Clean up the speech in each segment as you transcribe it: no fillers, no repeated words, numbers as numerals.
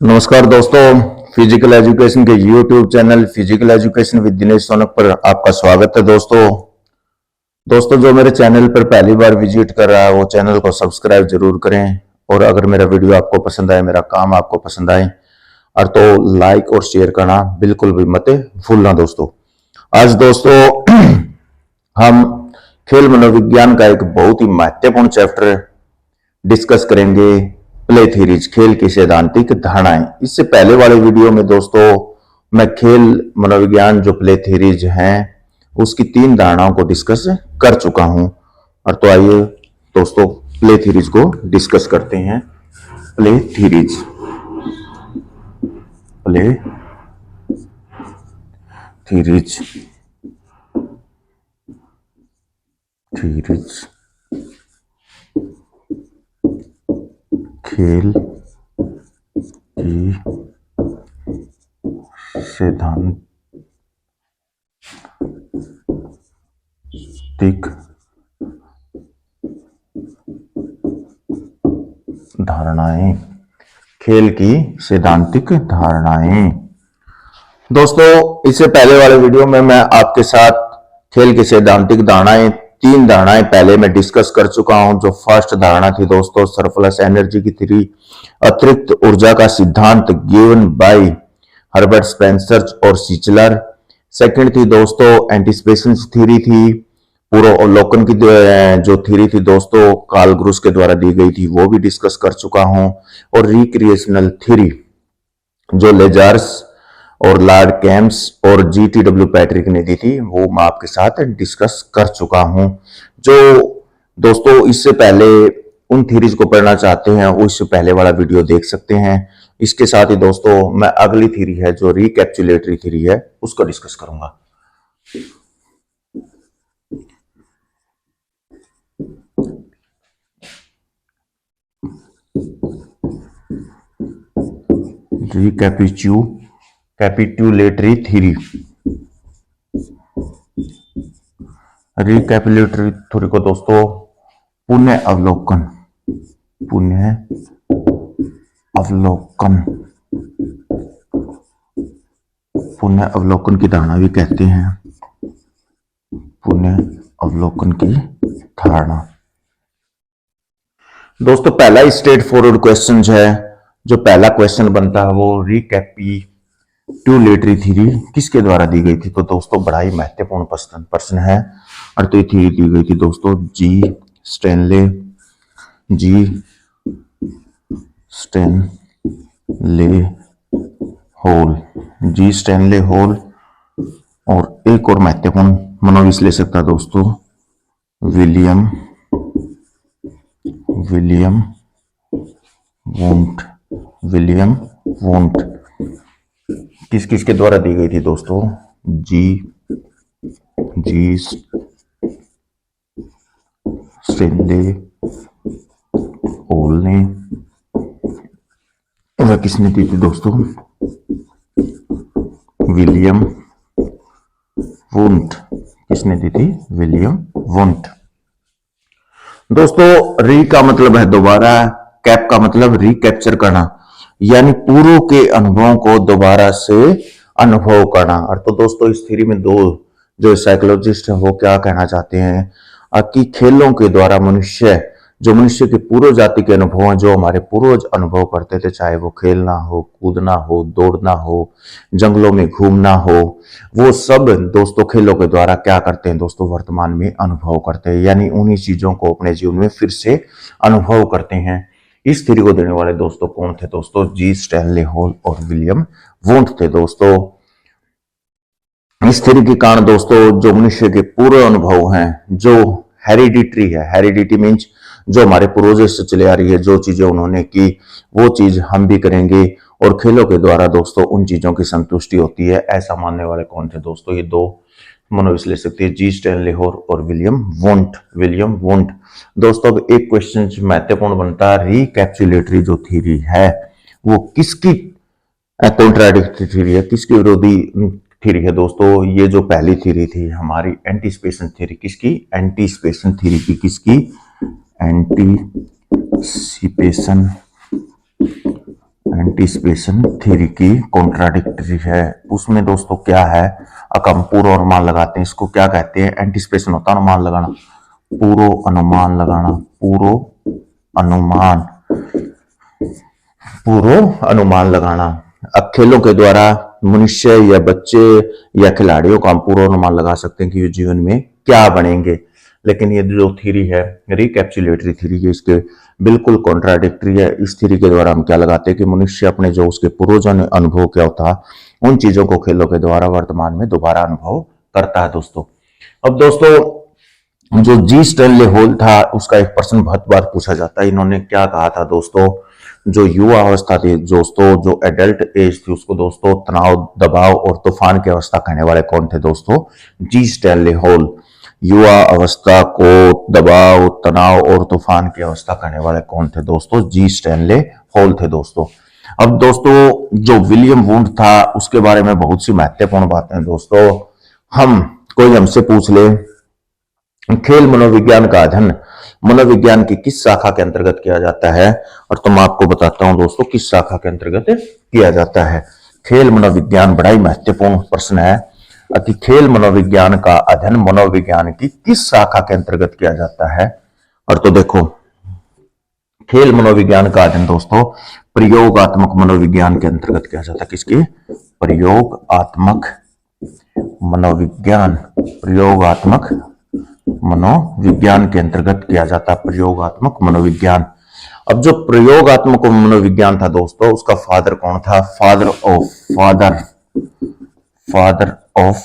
नमस्कार दोस्तों, physical education के YouTube channel physical education with Dinesh Shaunak पर आपका स्वागत है। दोस्तों जो मेरे चैनल पर पहली बार विजिट कर रहा है वो चैनल को सब्सक्राइब जरूर करें। और अगर मेरा वीडियो आपको पसंद आए, मेरा काम आपको पसंद आए और तो लाइक और शेयर करना बिल्कुल भी मत भूलना। दोस्तों आज हम खेल मनोविज्ञान का एक बहुत ही महत्वपूर्ण चैप्टर डिस्कस करेंगे, प्ले थीरीज, खेल की सैद्धांतिक धारणाएं। इससे पहले वाले वीडियो में दोस्तों मैं खेल मनोविज्ञान जो प्ले थीरीज हैं उसकी 3 धारणाओं को डिस्कस कर चुका हूं। और तो आइए दोस्तों प्ले थीरीज को डिस्कस करते हैं। Play theories play theories theories खेल की सैद्धांतिक धारणाएं। खेल की सैद्धांतिक धारणाएं। दोस्तों इससे पहले वाले वीडियो में मैं आपके साथ खेल की सैद्धांतिक धारणाएं 3 धारणाएं पहले मैं डिस्कस कर चुका हूं। जो फर्स्ट धारणा थी दोस्तों सरप्लस एनर्जी की थ्योरी, अतिरिक्त ऊर्जा का सिद्धांत गिवन बाय हर्बर्ट स्पेंसर और सिचलर। सेकंड थी दोस्तों एंटीसिपेशन थ्योरी थी, पूर्व अवलोकन की जो थ्योरी थी दोस्तों कार्ल ग्रुस के द्वारा दी गई थी, वो भी डिस्कस कर चुका हूं। और रिक्रिएशनल थ्योरी जो लेजार्स और लॉर्ड कैम्स और GTW पैट्रिक ने दी थी, वो मैं आपके साथ डिस्कस कर चुका हूं। जो दोस्तों इससे पहले उन थ्योरीज को पढ़ना चाहते हैं वो इससे पहले वाला वीडियो देख सकते हैं। इसके साथ ही दोस्तों मैं अगली थ्योरी है जो रिकैप्सुलेटरी थ्योरी है उसको डिस्कस करूंगा। कैपिटुलेटरी थ्योरी। रिकैपिटुलेटरी थ्योरी को दोस्तों पुनः अवलोकन की धारणा भी कहते हैं। पुनः अवलोकन की धारणा दोस्तों पहला स्ट्रेट फॉरवर्ड क्वेश्चन है। जो पहला क्वेश्चन बनता है वो रिकैपिटुलेटरी थ्योरी किसके द्वारा दी गई थी? तो दोस्तों बड़ा ही महत्वपूर्ण प्रश्न है। और तो ये थ्योरी दी गई थी दोस्तों जी स्टैनले हॉल। और एक और महत्वपूर्ण मनोविश्लेषक था दोस्तों विलियम वोंट। किस के द्वारा दी गई थी दोस्तों? जी स्टैनले हॉल ने। वह किसने दी थी दोस्तों? William won't. किसने दी थी? William won't. दोस्तों री का मतलब है दोबारा, कैप का मतलब रिकैप्चर करना, यानी पूर्व के अनुभवों को दोबारा से अनुभव करना। और तो दोस्तों इस थ्योरी में दो जो साइकोलॉजिस्ट है वो क्या कहना चाहते हैं कि खेलों के द्वारा मनुष्य के पूर्व जाति के अनुभव हैं, जो हमारे पूर्वज अनुभव करते थे, चाहे वो खेलना हो, कूदना हो, दौड़ना हो, जंगलों में घूमना हो, वो सब दोस्तों खेलों के द्वारा क्या करते हैं दोस्तों वर्तमान में अनुभव करते हैं, यानी उन्हीं चीजों को अपने जीवन में फिर से अनुभव करते हैं। इस थ्योरी को देने वाले दोस्तों कौन थे दोस्तों? जी स्टैनले हॉल और विलियम वोंट थे दोस्तों। इस थ्योरी के कारण दोस्तों जो मनुष्य के पूर्व अनुभव हैं, जो हेरिडिटरी है, हेरिडिटी मीन्स जो हमारे पूर्वजों से चले आ रही है, जो चीजें उन्होंने की वो चीज हम भी करेंगे और खेलों के द्वारा दोस्तों उन चीजों की संतुष्टि होती है, ऐसा मानने वाले कौन थे दोस्तों? ये दो मनोविश्लेषक थे, जी स्टैनले हॉल और विलियम वोंट। दोस्तों अब एक क्वेश्चन महत्वपूर्ण बनता है, रिकैप्सुलेटरी जो थ्योरी है वो किसकी कॉन्ट्राडिक्टरी थ्योरी है, किसकी विरोधी थ्योरी है दोस्तों? ये जो पहली थ्योरी थी हमारी एंटीसिपेशन थ्योरी, किसकी? एंटीसिपेशन थ्योरी की। किसकी? एंटीसिपेशन थ्योरी की कॉन्ट्राडिक्टरी है। उसमें दोस्तों क्या है, अगर हम पूर्व अनुमान लगाते हैं, इसको क्या कहते हैं, एंटीसिपेशन होता है अनुमान लगाना, पूर्व अनुमान लगाना, पूर्व अनुमान लगाना। अब खेलों के द्वारा मनुष्य या बच्चे या खिलाड़ियों का हम पूर्व अनुमान लगा सकते हैं कि ये जीवन में क्या बनेंगे, लेकिन ये जो थ्योरी है रिकैप्सुलेटरी थ्योरी है, इसके बिल्कुल कॉन्ट्राडिक्टरी है। इस थ्योरी के द्वारा हम क्या लगाते हैं कि मनुष्य अपने जो उसके पूर्वजों ने अनुभव किया था उन चीजों को खेलों के द्वारा वर्तमान में दोबारा अनुभव करता है दोस्तों। अब दोस्तों जो जी स्टैनले हॉल था उसका एक प्रश्न बहुत बार पूछा जाता है। इन्होंने क्या कहा था दोस्तों, जो युवा अवस्था थी दोस्तों, जो एडल्ट एज थी उसको दोस्तों तनाव, दबाव और तूफान की अवस्था कहने वाले कौन थे दोस्तों, जी स्टैनले हॉल। युवा अवस्था को दबाव, तनाव और तूफान की अवस्था कहने वाले कौन थे दोस्तों, जी स्टैनले हॉल थे दोस्तों। अब दोस्तों जो विलियम वुंड था उसके बारे में बहुत सी महत्वपूर्ण बातें दोस्तों। कोई हमसे पूछ ले खेल मनोविज्ञान का अध्ययन मनोविज्ञान की किस शाखा के अंतर्गत किया जाता है, और तो मैं आपको बताता हूं दोस्तों किस शाखा के अंतर्गत किया जाता है। खेल मनोविज्ञान बड़ा ही महत्वपूर्ण प्रश्न है कि खेल मनोविज्ञान का अध्ययन मनोविज्ञान की किस शाखा के अंतर्गत किया जाता है। और तो देखो खेल मनोविज्ञान का अध्ययन दोस्तों प्रयोगात्मक मनोविज्ञान के अंतर्गत किया जाता है। किसकी, प्रयोगात्मक मनोविज्ञान के अंतर्गत किया जाता है, प्रयोगात्मक मनोविज्ञान। अब जो प्रयोगात्मक मनोविज्ञान था दोस्तों उसका फादर कौन था, फादर ऑफ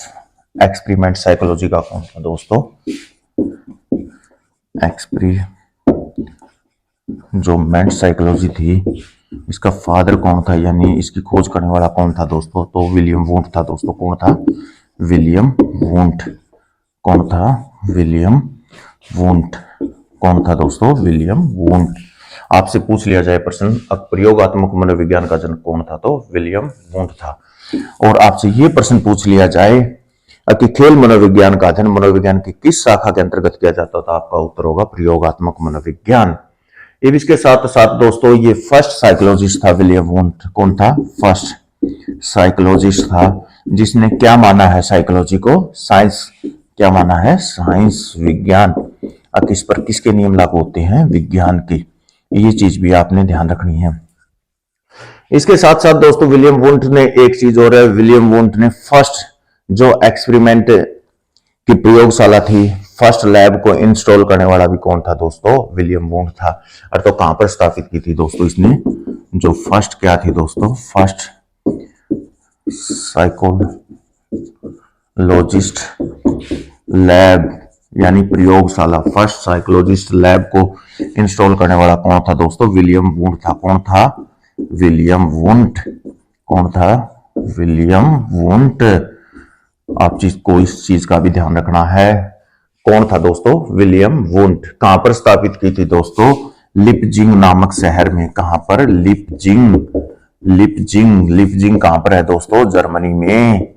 एक्सपेरिमेंट साइकोलॉजी का कौन था दोस्तों, एक्सपेरिमेंट साइकोलॉजी थी, इसका फादर कौन था, यानी इसकी खोज करने वाला कौन था दोस्तों, तो विलियम वुंड था दोस्तों। कौन था, विलियम वुंड। कौन था, विलियम वुंड। कौन था दोस्तों, विलियम वुंड। आपसे पूछ लिया जाए प्रश्न प्रयोगात्मक मनोविज्ञान का जनक कौन था, तो विलियम वुंड था। और आपसे ये प्रश्न पूछ लिया जाए कि खेल मनोविज्ञान का अध्ययन मनोविज्ञान की किस शाखा के अंतर्गत किया जाता था, आपका उत्तर होगा प्रयोगात्मक मनोविज्ञान। अब इसके साथ साथ दोस्तों ये फर्स्ट साइकोलॉजिस्ट था विलियम वुंड। कौन था, फर्स्ट साइकोलॉजिस्ट था जिसने क्या माना है, साइकोलॉजी को साइंस, क्या माना है, साइंस, विज्ञान। अब किस पर किसके नियम लागू होते हैं, विज्ञान के। ये चीज भी आपने ध्यान रखनी है। इसके साथ साथ दोस्तों विलियम वुंड ने एक चीज और है, विलियम वुंड ने फर्स्ट जो एक्सपेरिमेंट की प्रयोगशाला थी, फर्स्ट लैब को इंस्टॉल करने वाला भी कौन था दोस्तों, विलियम वुंड था। और तो कहां पर स्थापित की थी दोस्तों इसने, जो फर्स्ट क्या थी दोस्तों, फर्स्ट साइकोलॉजिस्ट लैब यानी प्रयोगशाला, फर्स्ट साइकोलॉजिस्ट लैब को इंस्टॉल करने वाला कौन था दोस्तों, विलियम वुंड था। कौन था, विलियम वुंड। कौन था, विलियम वुंड। आप चीज को इस चीज का भी ध्यान रखना है, कौन था दोस्तों, विलियम वुंड। कहां पर स्थापित की थी दोस्तों, लिपजिंग नामक शहर में। कहां पर, लिपजिंग कहां पर है दोस्तों, जर्मनी में।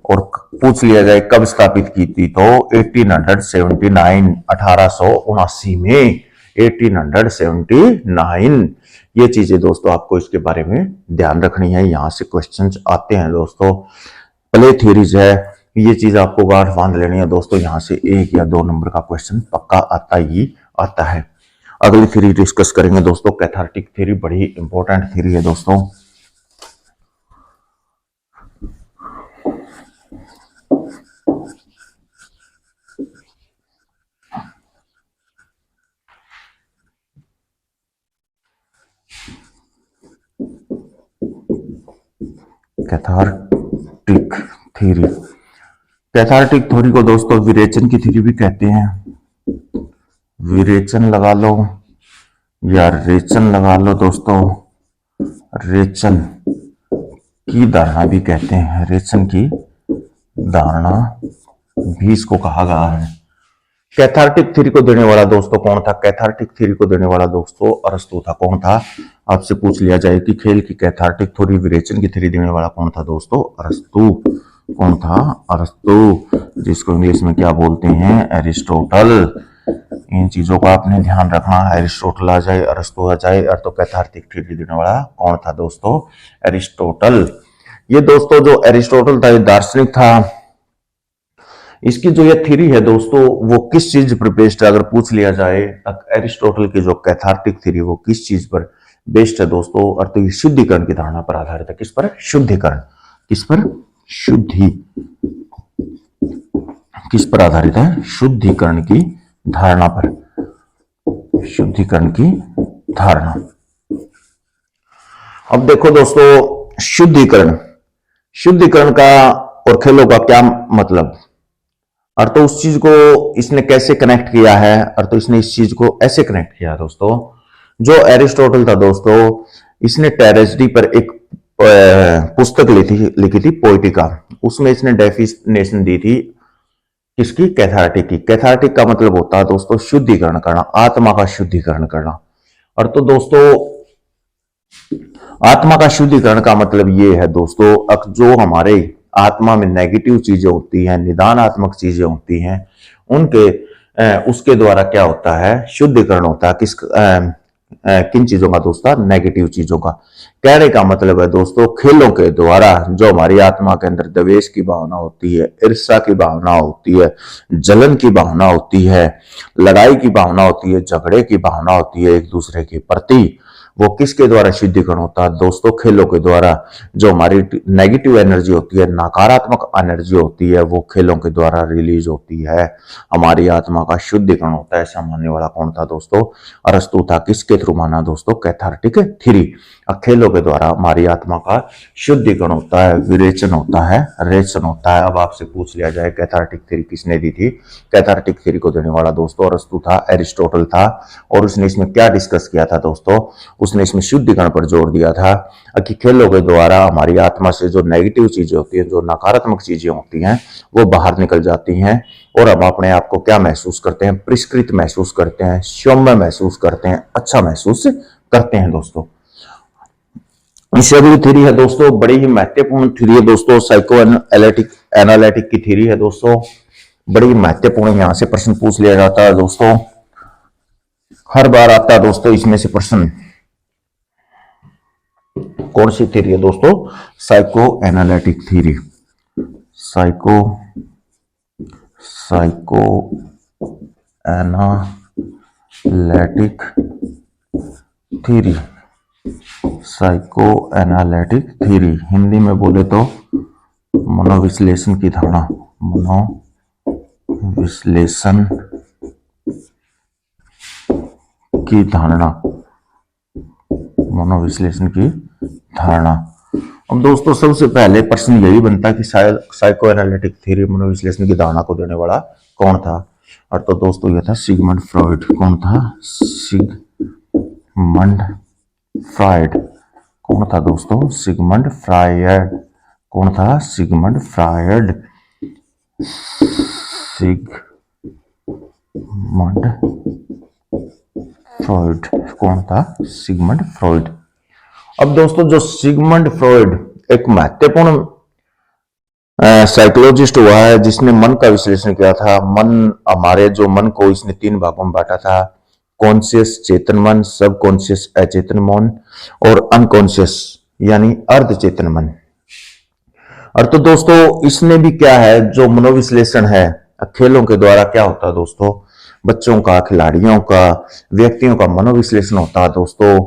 और पूछ लिया जाए कब स्थापित की थी, तो 1879 में, 1879। ये चीजें दोस्तों आपको इसके बारे में ध्यान रखनी है, यहां से क्वेश्चंस आते हैं दोस्तों। प्ले थ्योरीज है, ये चीज आपको गांठ बांध लेनी है दोस्तों, यहां से 1 या 2 नंबर का क्वेश्चन पक्का आता ही आता है। अगली थ्योरी डिस्कस करेंगे दोस्तों, कैथार्टिक थ्योरी, बड़ी इंपॉर्टेंट थ्योरी है दोस्तों। कैथार्टिक थ्योरी, कैथार्टिक थ्योरी को दोस्तों विरेचन की थ्योरी भी कहते हैं। विरेचन लगा लो या रेचन लगा लो दोस्तों, रेचन की धारणा भी कहते हैं, रेचन की धारणा भी इसको कहा गया है। कैथार्टिक थ्योरी को देने वाला दोस्तों कौन था, कैथार्टिक थ्योरी को देने वाला दोस्तों अरस्तु था। कौन था, आपसे पूछ लिया जाए कि खेल की कैथार्टिक थ्योरी, विरेचन की थ्योरी देने वाला कौन था दोस्तों, अरस्तु। कौन था, अरस्तु, जिसको इंग्लिश में क्या बोलते हैं, एरिस्टोटल। इन चीजों का आपने ध्यान रखना। एरिस्टोटल आ जाए, अरस्तु आ जाए, और तो कैथार्टिक थ्योरी देने वाला कौन था दोस्तों? एरिस्टोटल। ये दोस्तों जो एरिस्टोटल था, ये दार्शनिक था। इसकी जो ये थ्योरी है दोस्तों, वो किस चीज पर बेस्ड है अगर पूछ लिया जाए, एरिस्टोटल की जो कैथार्टिक थ्योरी वो किस चीज पर बेस्ड है दोस्तों? और तो ये शुद्धिकरण की धारणा पर आधारित है। किस पर? शुद्धिकरण। किस पर? शुद्धि। किस पर आधारित है? शुद्धिकरण की धारणा पर। शुद्धिकरण की धारणा। अब देखो दोस्तों, शुद्धिकरण, शुद्धिकरण का और खेलों का क्या मतलब, और तो उस चीज को इसने कैसे कनेक्ट किया है, और तो इसने इस चीज को ऐसे कनेक्ट किया दोस्तों। जो एरिस्टोटल था दोस्तों, इसने ट्रेजेडी पर एक पुस्तक लिखी थी पोइटिका। उसमें इसने डेफिनेशन दी थी किसकी? कैथार्टिक की। कैथार्टिक का मतलब होता है दोस्तों शुद्धिकरण करना, आत्मा का शुद्धिकरण करना। और तो दोस्तों आत्मा का शुद्धिकरण का मतलब ये है दोस्तों, जो हमारे आत्मा में नेगेटिव चीजें होती हैं, निदानात्मक चीजें होती हैं, उनके उसके द्वारा क्या होता है? शुद्धिकरण होता है। किन चीजों का दोस्तों? नेगेटिव चीजों का। कहने का मतलब है दोस्तों, खेलों के द्वारा जो हमारी आत्मा के अंदर द्वेष की भावना होती है, ईर्ष्या की भावना होती है, जलन की भावना होती है, लड़ाई की भावना होती है, झगड़े की भावना होती है एक दूसरे के प्रति, वो किसके द्वारा शुद्धिकरण होता है दोस्तों? खेलों के द्वारा। जो हमारी नेगेटिव एनर्जी होती है, नकारात्मक एनर्जी होती है, वो खेलों के द्वारा रिलीज होती है। हमारी आत्मा का शुद्धिकरण होता है। ऐसा मानने वाला कौन था दोस्तों? अरस्तु था। किसके थ्रू माना दोस्तों? Cathartic theory. खेलों के द्वारा हमारी आत्मा का शुद्धिकरण होता है, विरेचन होता है, रेचन होता है। अब आपसे पूछ लिया जाए कैथार्टिक थ्योरी किसने दी थी? कैथार्टिक थ्योरी को देने वाला दोस्तों अरस्तु था, एरिस्टोटल था। और उसने इसमें क्या डिस्कस किया था दोस्तों? उसने इसमें शुद्धिकरण पर जोर दिया था कि खेलों के द्वारा हमारी आत्मा से जो नेगेटिव चीजें होती हैं, जो नकारात्मक चीजें होती हैं, वो बाहर निकल जाती हैं, और हम अपने आप को क्या महसूस करते हैं? परिष्कृत महसूस करते हैं, सौम्य महसूस करते हैं, अच्छा महसूस करते हैं दोस्तों। इससे अगली थ्योरी है दोस्तों, बड़ी ही महत्वपूर्ण थ्योरी है दोस्तों, साइको एनालिटिक की थ्योरी है दोस्तों। बड़ी महत्वपूर्ण, यहां से प्रश्न पूछ लिया जाता है दोस्तों, हर बार आता है दोस्तों इसमें से प्रश्न। कौन सी थ्योरी है दोस्तों? Psycho analytic theory. Psycho analytic theory. Psycho analytic theory Hindi में बोले तो मनोविश्लेषण की धारणा। मनोविश्लेषण की धारणा। मनोविश्लेषण की धारणा। अब दोस्तों सबसे पहले प्रश्न यही बनता है कि शायद साइको एनालिटिक थ्योरी, मनोविश्लेषण की धारणा को देने वाला कौन था? और तो दोस्तों यह था सिगमंड फ्रॉइड। कौन था? Sigmund Freud. कौन था दोस्तों? Sigmund Freud. कौन था? Sigmund Freud. Sigmund Freud. कौन था? Sigmund Freud. अब दोस्तों जो सिगमंड फ्रॉइड एक महत्वपूर्ण साइकोलॉजिस्ट हुआ है, जिसने मन का विश्लेषण किया था। हमारे जो मन को इसने 3 भागों में बांटा था, कॉन्शियस चेतन मन, सब कॉन्शियस अचेतन मन, और अनकॉन्शियस यानी अर्ध चेतन मन। और तो दोस्तों इसने भी क्या है, जो मनोविश्लेषण है खेलों के द्वारा क्या होता है दोस्तों? बच्चों का, खिलाड़ियों का, व्यक्तियों का मनोविश्लेषण होता है दोस्तों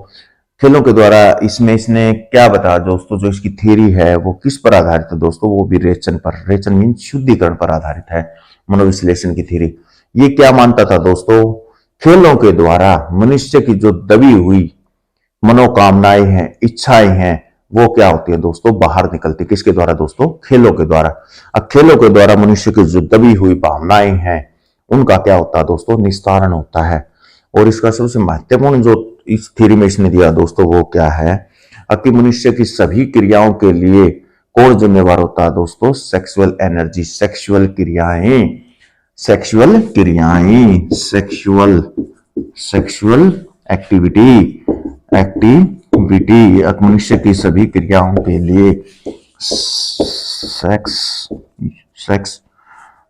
खेलों के द्वारा। इसमें इसने क्या बताया दोस्तों? जो इसकी थ्योरी है वो किस पर आधारित है दोस्तों? वो भी रेचन पर। रेचन मीन शुद्धिकरण पर आधारित है मनोविश्लेषण की थ्योरी। ये क्या मानता था दोस्तों? खेलों के द्वारा मनुष्य की जो दबी हुई मनोकामनाएं हैं, इच्छाएं हैं, वो क्या होती है दोस्तों? बाहर निकलती। किसके द्वारा दोस्तों? खेलों के द्वारा। अब खेलों के द्वारा मनुष्य की जो दबी हुई भावनाएं हैं, उनका क्या होता है दोस्तों? निस्तारण होता है। और इसका सबसे महत्वपूर्ण जो इस थ्योरी में इसने दिया दोस्तों वो क्या है कि मनुष्य की सभी क्रियाओं के लिए कौन जिम्मेवार होता है दोस्तों? सेक्सुअल एनर्जी, सेक्सुअल क्रियाएं, सेक्सुअल क्रियाएं, सेक्सुअल एक्टिविटी, मनुष्य की सभी क्रियाओं के लिए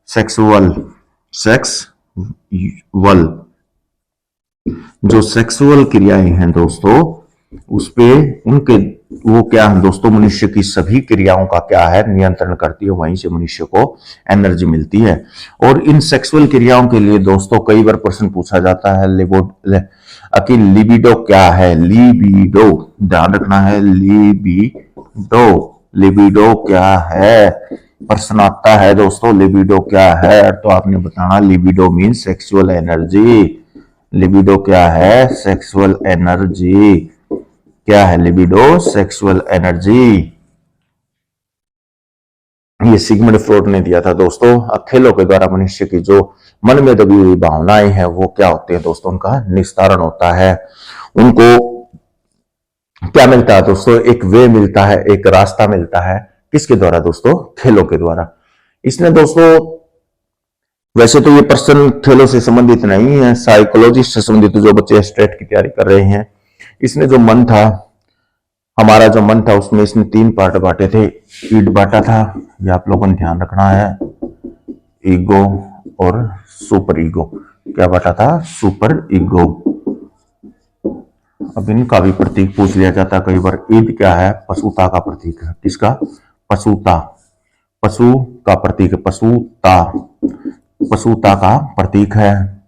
सेक्सुअल सेक्सुअल, जो सेक्सुअल क्रियाएं हैं दोस्तों, उस पे उनके वो क्या है दोस्तों, मनुष्य की सभी क्रियाओं का क्या है, नियंत्रण करती है, वहीं से मनुष्य को एनर्जी मिलती है। और इन सेक्सुअल क्रियाओं के लिए दोस्तों कई बार प्रश्न पूछा जाता है, लिबिडो क्या है, लिबिडो, ध्यान रखना है, लिबिडो, लिबिडो क्या है, प्रश्न आता है दोस्तों, लिबिडो क्या है, तो आपने बताना libido mean sexual energy. Libido क्या है, सेक्सुअल एनर्जी। क्या है लिबिडो, सेक्सुअल एनर्जी। ये सिगमंड फ्रॉइड ने दिया था दोस्तों। खेलों के द्वारा मनुष्य की जो मन में दबी हुई भावनाएं हैं वो क्या होती है दोस्तों, उनका निस्तारण होता है। उनको क्या मिलता है दोस्तों, एक वे मिलता है, एक रास्ता मिलता है। किसके द्वारा दोस्तों, खेलों के द्वारा। इसने दोस्तों, वैसे तो ये प्रश्न खेलों से संबंधित नहीं है, साइकोलॉजिस्ट से संबंधित, जो बच्चे स्टेट की तैयारी कर रहे हैं। इसने जो मन था, हमारा जो मन था, उसमें इसने 3 पार्ट बांटे थे। ईड बांटा था, ये आप लोगों ने ध्यान रखना है, ईगो और सुपर ईगो। क्या बांटा था, सुपर ईगो। अब इनका भी प्रतीक पूछ लिया जाता है कई बार। ईद क्या है, पशुता का प्रतीक है। किसका, पशुता, पशु का प्रतीक है, पशुता, पशुता का प्रतीक है।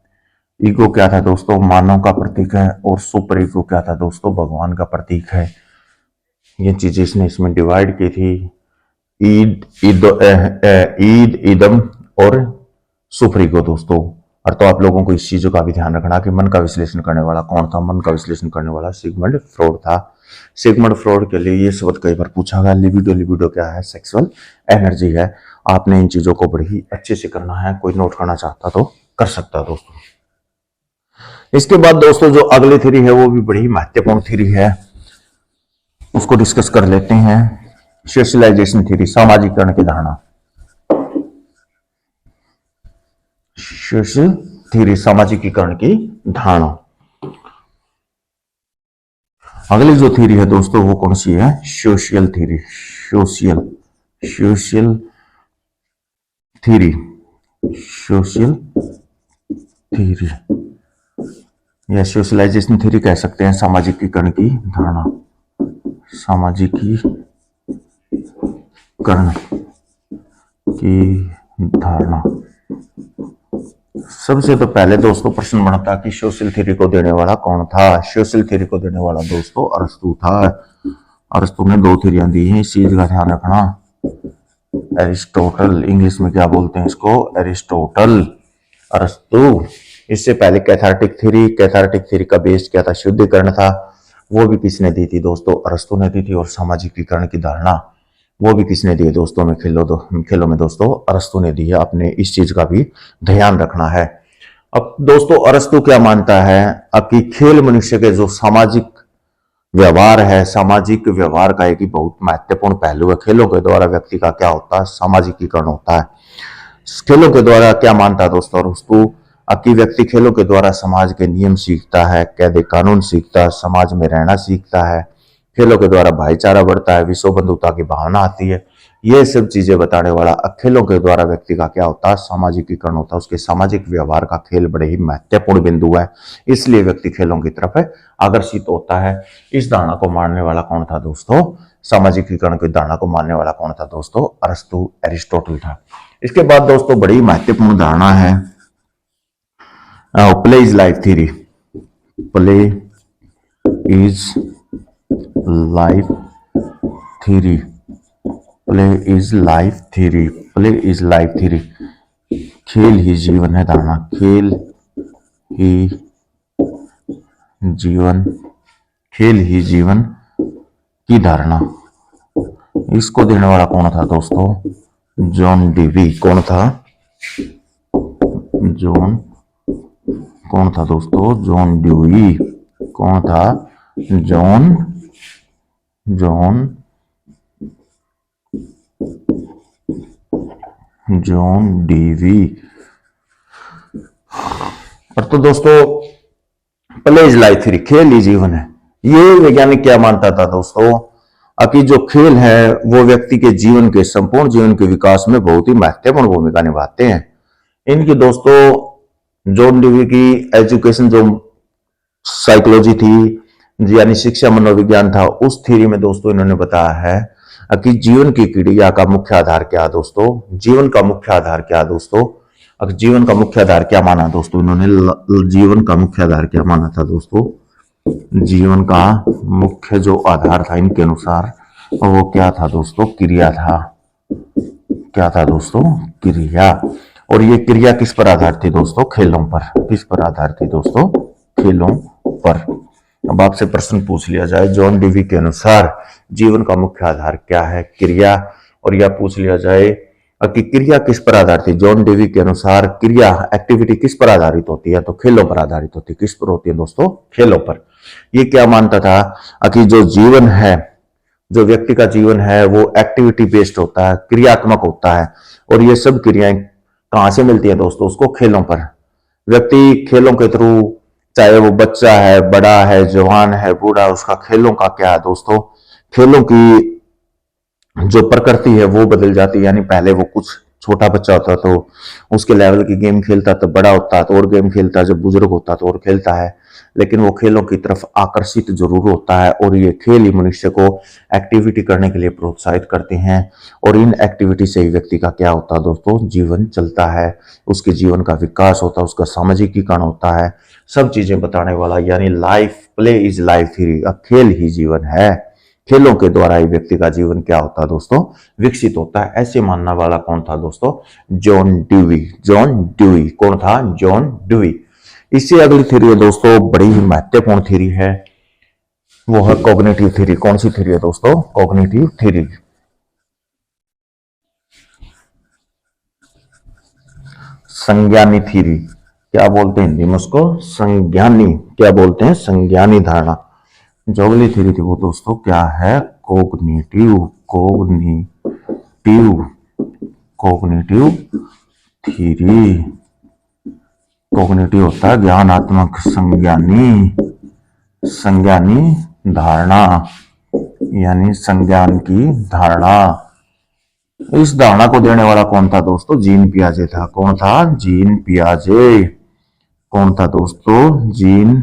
ईगो क्या था दोस्तों, मानव का प्रतीक है। और सुपर ईगो क्या था दोस्तों, भगवान का प्रतीक है। ये चीजें इसने इसमें डिवाइड की थी, ईद, ईद, ईदम और सुपर ईगो दोस्तों। और तो आप लोगों को इस चीजों का भी ध्यान रखना कि मन का विश्लेषण करने वाला कौन था। मन का विश्लेषण करने वाला सिगमंड फ्रॉइड था। सिगमंड फ्रॉइड के लिए ये शब्द कई बार पूछा गया। लिबिडो, लिबिडो क्या है, सेक्सुअल एनर्जी है। आपने इन चीजों को बड़ी अच्छे से करना है। कोई नोट करना चाहता तो कर सकता है दोस्तों। इसके बाद दोस्तों जो अगली थ्योरी है वो भी बड़ी महत्वपूर्ण थ्योरी है, उसको डिस्कस कर लेते हैं। सोशलाइजेशन थ्योरी, सामाजिकरण की धारणा। सोशल थ्योरी, सामाजिकीकरण की धारणा। अगली जो थ्योरी है दोस्तों वो कौन सी है, social theory. Social, social theory, social theory या सोशलाइजेशन थ्योरी कह सकते हैं, सामाजिकीकरण की धारणा। सामाजिकीकरण की धारणा। सबसे तो पहले दोस्तों प्रश्न बनता कि सोशल थ्योरी को देने वाला कौन था। सोशल थ्योरी को देने वाला दोस्तों अरस्तु था। अरस्तु ने 2 थ्योरियां दी हैं, इस चीज का ध्यान रखना। एरिस्टोटल, इंग्लिश में क्या बोलते हैं इसको, एरिस्टोटल, अरस्तु। इससे पहले कैथार्टिक थ्योरी, कैथार्टिक थ्योरी का बेस क्या था, शुद्धिकरण था। वो भी किसने दी थी दोस्तों, अरस्तु ने दी थी। और सामाजिकीकरण की धारणा वो भी किसने दी है दोस्तों में, खेलों में दोस्तों अरस्तु ने दी है। आपने इस चीज का भी ध्यान रखना है। अब दोस्तों अरस्तु क्या मानता है, अब कि खेल मनुष्य के जो सामाजिक व्यवहार है, सामाजिक व्यवहार का एक ही बहुत महत्वपूर्ण पहलू है। खेलों के द्वारा व्यक्ति का क्या होता है, सामाजिकीकरण होता है। खेलों के द्वारा क्या मानता है दोस्तों अरस्तु, कि व्यक्ति खेलों के द्वारा समाज के नियम सीखता है, कायदे कानून सीखता है, समाज में रहना सीखता है। खेलों के द्वारा भाईचारा बढ़ता है, विश्व बंधुता की भावना आती है। ये सब चीजें बताने वाला खेलों के द्वारा व्यक्ति का क्या होता है, सामाजिकीकरण होता है। उसके सामाजिक व्यवहार का खेल बड़े ही महत्वपूर्ण बिंदु है, इसलिए व्यक्ति खेलों की तरफ आकर्षित होता है। इस धारणा को मानने वाला कौन था दोस्तों, सामाजिकीकरण की धारणा को मानने वाला कौन था दोस्तों, अरस्तु, एरिस्टोटल था। इसके बाद दोस्तों बड़ी महत्वपूर्ण धारणा है play is life theory. Play is life theory, play is life theory, play is life theory. खेल ही जीवन है धारणा, खेल ही जीवन, खेल ही जीवन की धारणा। इसको देने वाला कौन था दोस्तों, जॉन डेवी। कौन था, जॉन, कौन था दोस्तों, जॉन डेवी। कौन था, जॉन, जॉन डेवी। और तो दोस्तों प्ले इज लाइफ थ्योरी, खेल ही जीवन है। ये वैज्ञानिक क्या मानता था दोस्तों, कि जो खेल है वो व्यक्ति के जीवन के, संपूर्ण जीवन के विकास में बहुत ही महत्वपूर्ण भूमिका निभाते हैं। इनकी दोस्तों जॉन डीवी की एजुकेशन जो साइकोलॉजी थी, यानी शिक्षा मनोविज्ञान था, उस थ्योरी में दोस्तों इन्होंने बताया है कि जीवन की क्रिया का मुख्य आधार क्या है दोस्तों। जीवन का मुख्य आधार क्या है दोस्तों। अब जीवन का मुख्य आधार क्या माना दोस्तों इन्होंने, जीवन का मुख्य आधार क्या माना था दोस्तों। जीवन का मुख्य जो आधार था इनके अनुसार वो क्या था दोस्तों, क्रिया था। क्या था दोस्तों, क्रिया। और ये क्रिया किस पर आधार थी दोस्तों, खेलों पर। किस पर आधार थी दोस्तों, खेलों पर। अब आपसे प्रश्न पूछ लिया जाए जॉन डीवी के अनुसार जीवन का मुख्य आधार क्या है, क्रिया, और यह पूछ लिया जाए कि क्रिया किस पर आधारित थी। जॉन डीवी के अनुसार क्रिया, एक्टिविटी किस पर आधारित होती है, तो खेलों पर आधारित होती है। किस पर होती है दोस्तों, खेलों पर। ये क्या मानता था कि जो जीवन है, जो व्यक्ति का जीवन है वो एक्टिविटी बेस्ड होता है, क्रियात्मक होता है। और ये सब क्रियाएं कहां से मिलती है दोस्तों, उसको खेलों पर। व्यक्ति खेलों के थ्रू, चाहे वो बच्चा है, बड़ा है, जवान है, बूढ़ा, उसका खेलों का क्या है दोस्तों, खेलों की जो प्रकृति है वो बदल जाती है। यानी पहले वो कुछ छोटा बच्चा होता तो उसके लेवल की गेम खेलता, तो बड़ा होता तो और गेम खेलता, जब बुजुर्ग होता तो और खेलता है। लेकिन वो खेलों की तरफ आकर्षित जरूर होता है, और ये खेल ही मनुष्य को एक्टिविटी करने के लिए प्रोत्साहित करते हैं। और इन एक्टिविटी से ही व्यक्ति का क्या होता है दोस्तों, जीवन चलता है, उसके जीवन का विकास होता है, उसका सामाजिकीकरण होता है, सब चीजें बताने वाला, यानी life, play is life theory, खेल ही जीवन है। खेलों के द्वारा ही व्यक्ति का जीवन क्या होता है दोस्तों, विकसित होता है। ऐसे मानने वाला कौन था दोस्तों, जॉन ड्यूई। जॉन ड्यूई कौन था, जॉन ड्यूई। इससे अगली थ्योरी है दोस्तों, बड़ी ही महत्वपूर्ण थ्योरी है, वो है कॉग्निटिव थ्योरी। कौन सी थ्योरी है दोस्तों, कॉग्निटिव थ्योरी। संज्ञानी थ्योरी, क्या बोलते हैं हिंदी में उसको, संज्ञानी। क्या बोलते हैं, संज्ञानी धारणा। जो अगली थ्योरी थी वो दोस्तों क्या है, cognitive. Cognitive, cognitive theory. Cognitive होता है ज्ञानात्मक, संज्ञानी, संज्ञानी धारणा, यानी संज्ञान की धारणा। इस धारणा को देने वाला कौन था दोस्तों, जीन पियाजे था। कौन था, जीन पियाजे। कौन था दोस्तों, जीन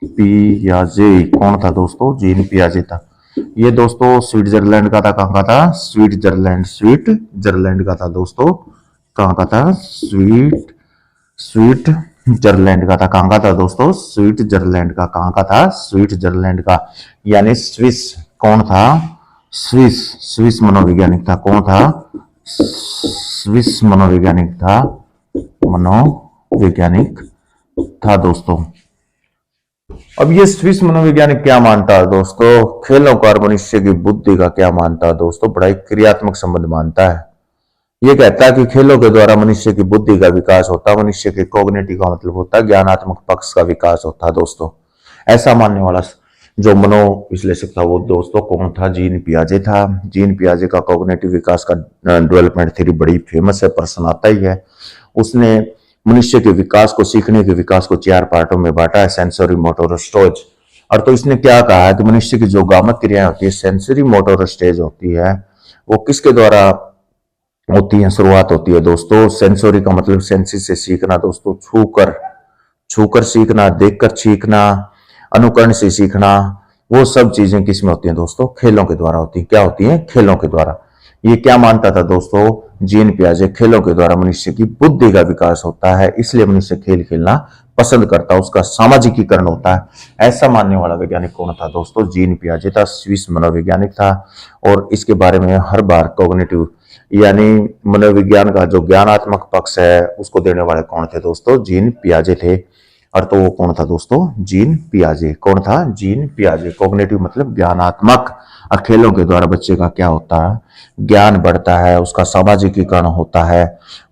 पियाजे। कौन था दोस्तों, जीन पियाजे था। ये दोस्तों स्विट्जरलैंड का था। कहां का था, स्विट्जरलैंड का था दोस्तों। कहां का था, स्विट्जरलैंड का था। कहां का था दोस्तों, स्विट्जरलैंड का। कहां का था, स्विट्जरलैंड का, यानी स्विस। कौन था, स्विस मनोवैज्ञानिक था। कौन था, स्विस मनोवैज्ञानिक था, मनोवैज्ञानिक था दोस्तों। अब ये स्विस मनोवैज्ञानिक क्या मानता है दोस्तों, खेलों का और मनुष्य की बुद्धि का क्या मानता है दोस्तों, बड़ा ही क्रियात्मक संबंध मानता है। ये कहता है कि खेलों के द्वारा मनुष्य की बुद्धि का विकास होता है, मनुष्य के कॉग्निटिव का मतलब होता है ज्ञानात्मक पक्ष का विकास होता है दोस्तों। ऐसा मानने वाला जो मनोविश्लेषक था वो दोस्तों कौन था, जीन पियाजे था। जीन पियाजे का कॉग्निटिव विकास का डेवलपमेंट थ्योरी बड़ी फेमस है, प्रश्न आता ही है। उसने मनुष्य के विकास को, सीखने के विकास को 4 पार्टों में बांटा है, सेंसरी, मोटर और स्टेज। और तो इसने क्या कहा है कि मनुष्य की जो गामक क्रियाएं होती है, सेंसरी, मोटर और स्टेज होती है, वो किसके द्वारा होती है, शुरुआत होती है दोस्तों। सेंसरी का मतलब सेंसिस से सीखना दोस्तों, छूकर सीखना, देखकर सीखना, अनुकरण से सीखना, वो सब चीजें किस में होती हैं दोस्तों, खेलों के द्वारा होती है। क्या होती है, खेलों के द्वारा। ये क्या मानता था दोस्तों, जीन पियाजे, खेलों के द्वारा मनुष्य की बुद्धि का विकास होता है, इसलिए मनुष्य खेल खेलना पसंद करता है, उसका सामाजिकीकरण होता है। ऐसा मानने वाला वैज्ञानिक कौन था दोस्तों, जीन पियाजे था, स्विस मनोवैज्ञानिक था। और इसके बारे में हर बार कॉग्निटिव यानी मनोविज्ञान का जो ज्ञानात्मक पक्ष है उसको देने वाले कौन थे दोस्तों, जीन पियाजे थे। और तो वो कौन था दोस्तों, जीन पियाजे। कौन था, जीन पियाजे। कॉग्निटिव मतलब ज्ञानात्मक, खेलों के द्वारा बच्चे का क्या होता है, ज्ञान बढ़ता है, उसका सामाजिकीकरण होता है।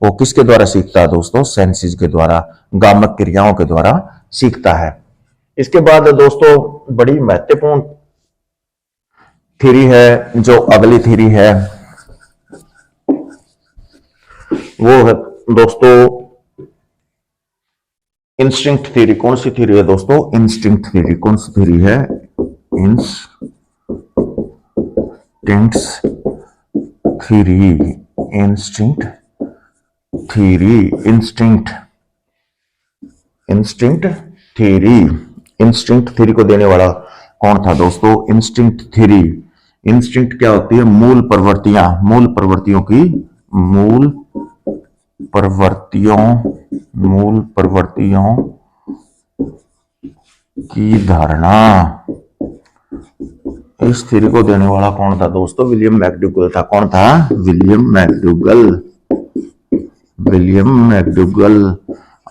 वो किसके द्वारा सीखता है दोस्तों, सेंसिस के द्वारा, गामक क्रियाओं के द्वारा सीखता है। इसके बाद दोस्तों बड़ी महत्वपूर्ण थ्योरी है, जो अगली थ्योरी है वो है दोस्तों इंस्टिंक्ट थ्योरी। कौन सी थ्योरी है दोस्तों, इंस्टिंक्ट थ्योरी। कौन सी थ्योरी है, instincts theory. Instinct theory, instinct theory, instinct theory को देने वाला कौन था दोस्तों? Instinct theory. इंस्टिंक्ट क्या होती है? मूल प्रवृत्तियां, मूल प्रवृत्तियों की, मूल प्रवृत्तियों, मूल प्रवृत्तियों की धारणा। इस थ्योरी को देने वाला कौन था दोस्तों? विलियम मैकडूगल था। कौन था? William McDougall, William McDougall.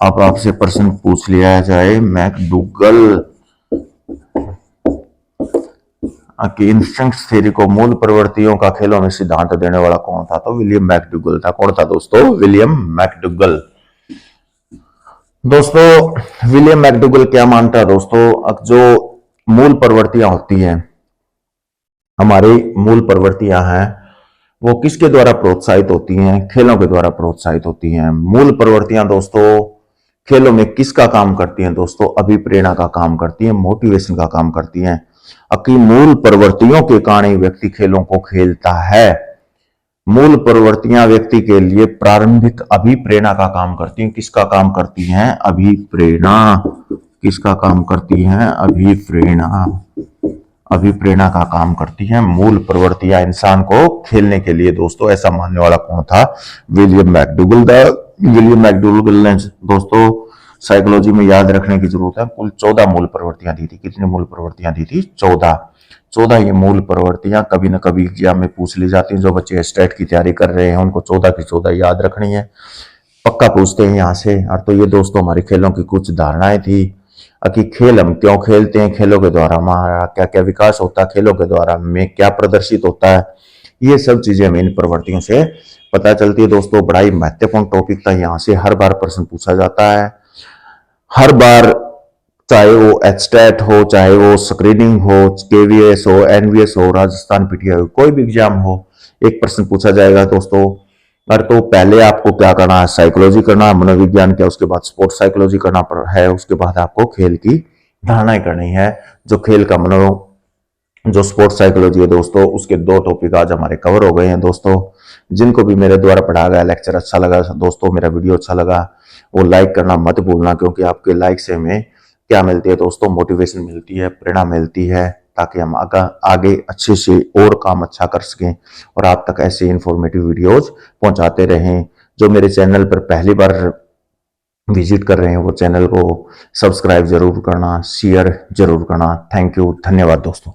अब आपसे प्रश्न पूछ लिया जाए, मैकडूगल की इंस्टिंक्ट थ्योरी को, मूल प्रवृत्तियों का खेलों में सिद्धांत देने वाला कौन था? तो विलियम मैकडूगल था। कौन था दोस्तों? William McDougall. दोस्तों विलियम मैकडूगल क्या मानता है दोस्तों? जो मूल प्रवृत्तियां होती हैं, हमारी मूल प्रवृत्तियां हैं, वो किसके द्वारा प्रोत्साहित होती हैं? खेलों के द्वारा प्रोत्साहित होती हैं। मूल प्रवृत्तियां दोस्तों खेलों में किसका काम करती हैं दोस्तों? अभिप्रेरणा का काम करती हैं, मोटिवेशन का काम करती हैं। कि मूल प्रवृत्तियों के कारण ही व्यक्ति खेलों को खेलता है। मूल प्रवृत्तियां व्यक्ति के लिए प्रारंभिक अभिप्रेरणा का काम करती हैं। किसका काम करती हैं? अभिप्रेरणा। किसका काम करती हैं? अभिप्रेरणा, अभिप्रेरणा का काम करती है मूल प्रवृत्तियां इंसान को खेलने के लिए दोस्तों। ऐसा मानने वाला कौन था? William McDougall. विलियम मैकडूगल ने दोस्तों साइकोलॉजी में याद रखने की जरूरत है, कुल 14 मूल प्रवृत्तियां दी थी। कितनी मूल प्रवृत्तियां दी थी? 14 ये मूल प्रवृत्तियां कभी ना कभी एग्जाम में पूछ ली जाती हैं। जो बच्चे स्टेट की तैयारी कर रहे हैं उनको 14 की 14 याद रखनी है, पक्का पूछते हैं यहां से। और तो ये दोस्तों हमारे खेलों की कुछ धारणाएं थी कि खेल हम क्यों खेलते हैं, खेलों के द्वारा हमारा क्या क्या विकास होता है, खेलों के द्वारा में क्या प्रदर्शित होता है, ये सब चीजें हमें इन प्रवृत्तियों से पता चलती है दोस्तों। बड़ा ही महत्वपूर्ण टॉपिक था, यहाँ से हर बार प्रश्न पूछा जाता है, हर बार, चाहे वो एचटेट हो, चाहे वो स्क्रीनिंग हो, केवीएस हो, एनवीएस हो, राजस्थान पीटीआई हो, कोई भी एग्जाम हो, एक प्रश्न पूछा जाएगा दोस्तों। पर तो पहले आपको क्या करना है? साइकोलॉजी करना है, मनोविज्ञान क्या, उसके बाद स्पोर्ट्स साइकोलॉजी करना है, उसके बाद आपको खेल की धारणाएं करनी है। जो खेल का जो स्पोर्ट्स साइकोलॉजी है दोस्तों, उसके 2 टॉपिक आज हमारे कवर हो गए हैं दोस्तों। जिनको भी मेरे द्वारा पढ़ाया गया लेक्चर अच्छा लगा दोस्तों, मेरा वीडियो अच्छा लगा, वो लाइक करना मत भूलना, क्योंकि आपके लाइक से हमें क्या मिलती है दोस्तों? मोटिवेशन मिलती है, प्रेरणा मिलती है, ताकि हम आगे अच्छे से और काम अच्छा कर सकें और आप तक ऐसे इंफॉर्मेटिव वीडियोज पहुंचाते रहें। जो मेरे चैनल पर पहली बार विजिट कर रहे हैं वो चैनल को सब्सक्राइब जरूर करना, शेयर जरूर करना। थैंक यू, धन्यवाद दोस्तों।